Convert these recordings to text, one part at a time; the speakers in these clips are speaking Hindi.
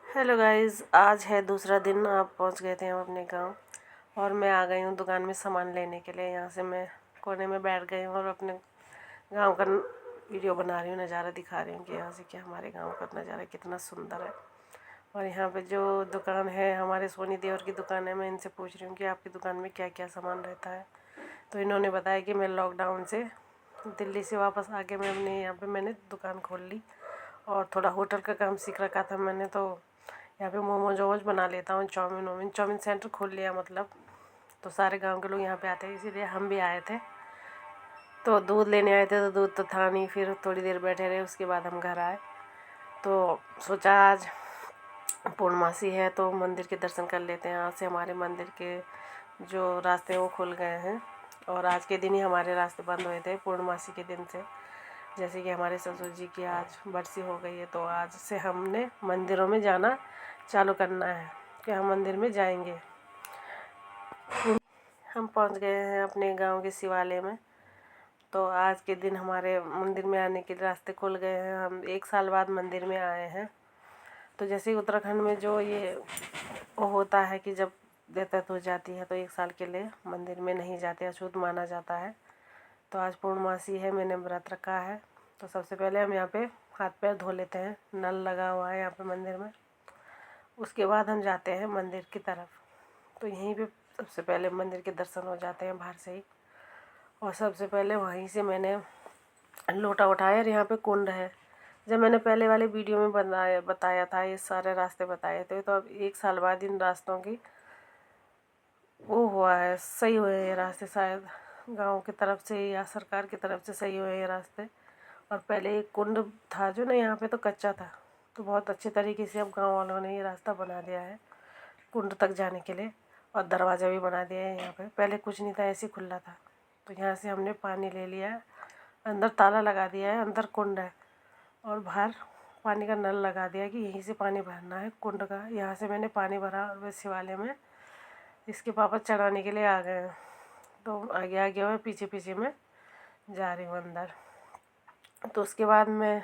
हेलो गाइस, आज है दूसरा दिन। आप पहुंच गए थे हम अपने गांव और मैं आ गई हूं दुकान में सामान लेने के लिए। यहां से मैं कोने में बैठ गई हूं और अपने गांव का वीडियो बना रही हूं, नज़ारा दिखा रही हूं कि यहाँ से क्या हमारे गांव का नज़ारा कितना सुंदर है। और यहाँ पे जो दुकान है हमारे सोनी देवर की दुकान है, मैं इनसे पूछ रही हूँ कि आपकी दुकान में क्या क्या सामान रहता है। तो इन्होंने बताया कि मैं लॉकडाउन से दिल्ली से वापस आके मैंने यहाँ पर मैंने दुकान खोल ली और थोड़ा होटल का काम सीख रखा था मैंने। तो यहाँ पे मोमोज वोमोज बना लेता हूँ, चाउमीन सेंटर खोल लिया मतलब। तो सारे गांव के लोग यहाँ पे आते हैं, इसीलिए हम भी आए थे। तो दूध लेने आए थे तो दूध तो था नहीं, फिर थोड़ी देर बैठे रहे, उसके बाद हम घर आए। तो सोचा आज पूर्णमासी है तो मंदिर के दर्शन कर लेते हैं। आज से हमारे मंदिर के जो रास्ते हैं वो खुल गए हैं और आज के दिन ही हमारे रास्ते बंद हुए थे पूर्णमासी के दिन से। जैसे कि हमारे ससुर जी की आज बरसी हो गई है तो आज से हमने मंदिरों में जाना चालू करना है कि हम मंदिर में जाएंगे। हम पहुंच गए हैं अपने गांव के शिवालय में। तो आज के दिन हमारे मंदिर में आने के रास्ते खुल गए हैं। हम 1 साल बाद मंदिर में आए हैं। तो जैसे उत्तराखंड में जो ये वो होता है कि जब देवता हो जाती है तो 1 साल के लिए मंदिर में नहीं जाते, अछूत माना जाता है। तो आज पूर्णमासी है, मैंने व्रत रखा है। तो सबसे पहले हम यहाँ पे हाथ पैर धो लेते हैं, नल लगा हुआ है यहाँ पे मंदिर में। उसके बाद हम जाते हैं मंदिर की तरफ। तो यहीं पे सबसे पहले मंदिर के दर्शन हो जाते हैं बाहर से ही। और सबसे पहले वहीं से मैंने लोटा उठाया और यहाँ पे कुंड है। जब मैंने पहले वाले वीडियो में बताया था, ये सारे रास्ते बताए थे। तो अब 1 साल बाद इन रास्तों की वो हुआ है, सही हुए हैं ये रास्ते, शायद गांव की तरफ से या सरकार की तरफ से सही हुए हैं ये रास्ते। और पहले एक कुंड था जो ना यहाँ पे तो कच्चा था, तो बहुत अच्छे तरीके से अब गांव वालों ने ये रास्ता बना दिया है कुंड तक जाने के लिए। और दरवाज़ा भी बना दिया है यहाँ पे, पहले कुछ नहीं था, ऐसे ही खुला था। तो यहाँ से हमने पानी ले लिया है, अंदर ताला लगा दिया है, अंदर कुंड है और बाहर पानी का नल लगा दिया कि यहीं से पानी भरना है कुंड का। यहाँ से मैंने पानी भरा और वह शिवालय में इसके पापा चढ़ाने के लिए आ गए हैं। तो आगे आगे और पीछे पीछे मैं जा रही हूँ अंदर। तो उसके बाद मैं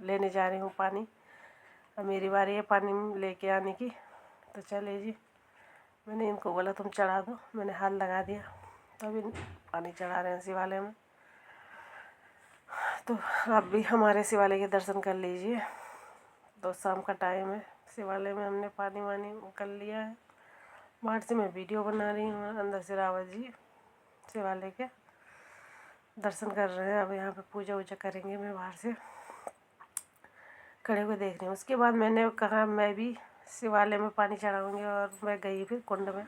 लेने जा रही हूँ पानी। अब मेरी बारी है पानी लेके आने की। तो चले जी, मैंने इनको बोला तुम चढ़ा दो, मैंने हाथ लगा दिया, तो अभी पानी चढ़ा रहे हैं शिवालय में। तो आप भी हमारे शिवालय के दर्शन कर लीजिए। तो शाम का टाइम है, शिवालय में हमने पानी वानी कर लिया है। बाहर से मैं वीडियो बना रही हूँ, अंदर से रावत जी शिवालय के दर्शन कर रहे हैं। अब यहाँ पे पूजा वूजा करेंगे, मैं बाहर से खड़े हुए देख रही हूँ। उसके बाद मैंने कहा मैं भी शिवालय में पानी चढ़ाऊँगी और मैं गई फिर कुंड में।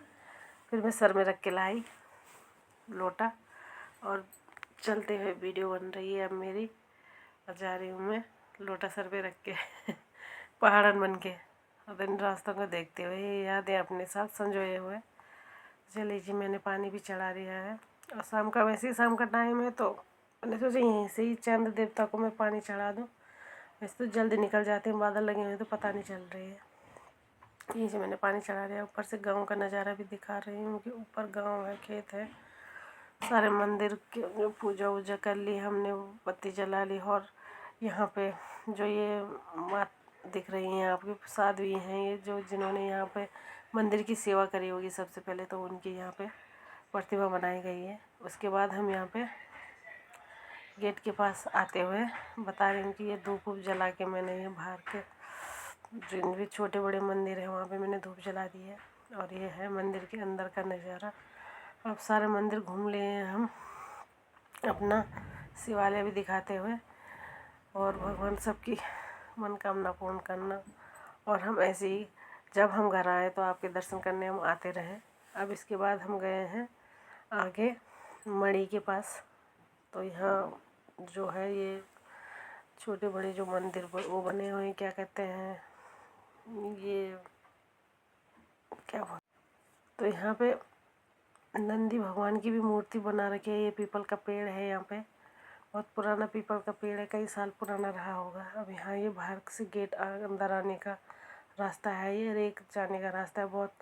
फिर मैं सर में रख के लाई लोटा और चलते हुए वीडियो बन रही है अब मेरी। और जा रही हूँ मैं लोटा सर पे रख के पहाड़न बन के, और इन रास्तों को देखते हुए ये यादें अपने साथ संजोए हुए। चलिए जी, मैंने पानी भी चढ़ा दिया है और शाम का वैसे ही शाम का टाइम है तो मैंने सोचा यहीं से ही चंद्र देवता को मैं पानी चढ़ा दूँ। वैसे तो जल्दी निकल जाते हैं, बादल लगे हुए हैं तो पता नहीं चल रही है। यहीं से मैंने पानी चढ़ा दिया। ऊपर से गांव का नज़ारा भी दिखा रही हूँ कि ऊपर गांव है, खेत है। सारे मंदिर के जो पूजा वूजा कर ली हमने, बत्ती जला ली। और यहाँ पे जो ये मात दिख रही हैं आपकी साध्वी हैं, ये जो जिन्होंने यहाँ पे मंदिर की सेवा करी होगी सबसे पहले, तो उनकी यहाँ पे प्रतिमा बनाई गई है। उसके बाद हम यहाँ पे गेट के पास आते हुए बता रही हूँ कि ये धूप वूप जला के मैंने ये बाहर के जिन भी छोटे बड़े मंदिर हैं वहाँ पे मैंने धूप जला दी है। और ये है मंदिर के अंदर का नज़ारा। अब सारे मंदिर घूम लिए हैं हम, अपना शिवालय भी दिखाते हुए, और भगवान सबकी मनोकामना पूर्ण करना। और हम ऐसे ही जब हम घर आए तो आपके दर्शन करने हम आते रहे। अब इसके बाद हम गए हैं आगे मढ़ी के पास। तो यहाँ जो है ये छोटे बड़े जो मंदिर वो बने हुए हैं, क्या कहते हैं ये, क्या बोल, तो यहाँ पे नंदी भगवान की भी मूर्ति बना रखी है। ये पीपल का पेड़ है, यहाँ पे बहुत पुराना पीपल का पेड़ है, कई साल पुराना रहा होगा। अब यहाँ ये बाहर से गेट अंदर आने का रास्ता है, ये रेक जाने का रास्ता है। बहुत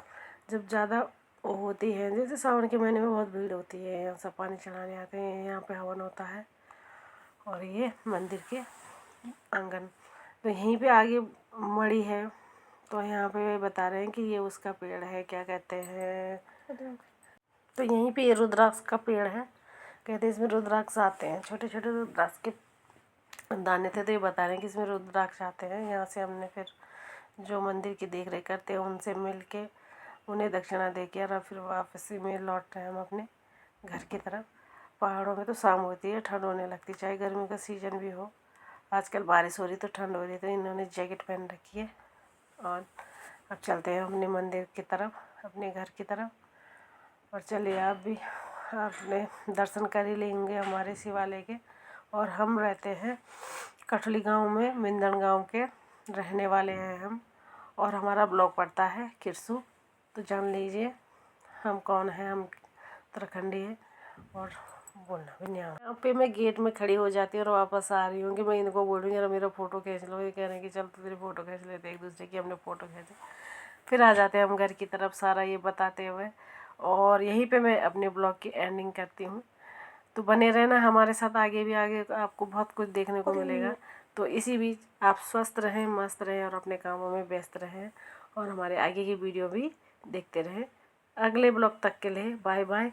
जब ज़्यादा वो होती है, जैसे सावन के महीने में बहुत भीड़ होती है, यहाँ सब पानी चढ़ाने आते हैं, यहाँ पे हवन होता है। और ये मंदिर के आंगन, तो यहीं पे आगे मढ़ी है। तो यहाँ पे बता रहे हैं कि ये उसका पेड़ है, क्या कहते हैं, तो यहीं पे ये रुद्राक्ष का पेड़ है। कहते हैं इसमें रुद्राक्ष आते हैं, छोटे छोटे रुद्राक्ष के दाने थे। तो ये बता रहे हैं कि इसमें रुद्राक्ष आते हैं। यहाँ से हमने फिर जो मंदिर की देख रेख करते हैं उनसे मिल के उन्हें दक्षिणा दे के और फिर वापसी में लौट रहे हैं हम अपने घर की तरफ। पहाड़ों में तो शाम होती है, ठंड होने लगती, चाहे गर्मी का सीज़न भी हो। आजकल बारिश हो रही तो ठंड हो रही, तो इन्होंने जैकेट पहन रखी है। और अब चलते हैं अपने मंदिर की तरफ, अपने घर की तरफ। और चलिए आप भी अपने दर्शन कर ही लेंगे हमारे शिवालय के। और हम रहते हैं कठली गांव में, मिंदन गांव के रहने वाले हैं हम। और हमारा ब्लॉक पड़ता है किरसू, तो जान लीजिए हम कौन हैं। हम उत्तराखंडी है और बोलना भी नहीं। यहाँ पे मैं गेट में खड़ी हो जाती हूँ और वापस आ रही हूँ कि मैं इनको बोल रही हूँ जरा मेरा फ़ोटो खींच लो। ये कह रहे हैं कि चल तो तेरी फ़ोटो खींच लेते, एक दूसरे की हमने फ़ोटो खींची। फिर आ जाते हैं हम घर की तरफ, सारा ये बताते हुए। और यहीं पे मैं अपने ब्लॉग की एंडिंग करती हूँ। तो बने रहना हमारे साथ, आगे भी आगे आपको बहुत कुछ देखने को मिलेगा। तो इसी बीच आप स्वस्थ रहें, मस्त रहें और अपने कामों में व्यस्त रहें और हमारे आगे की वीडियो भी देखते रहें। अगले ब्लॉग तक के लिए बाय बाय।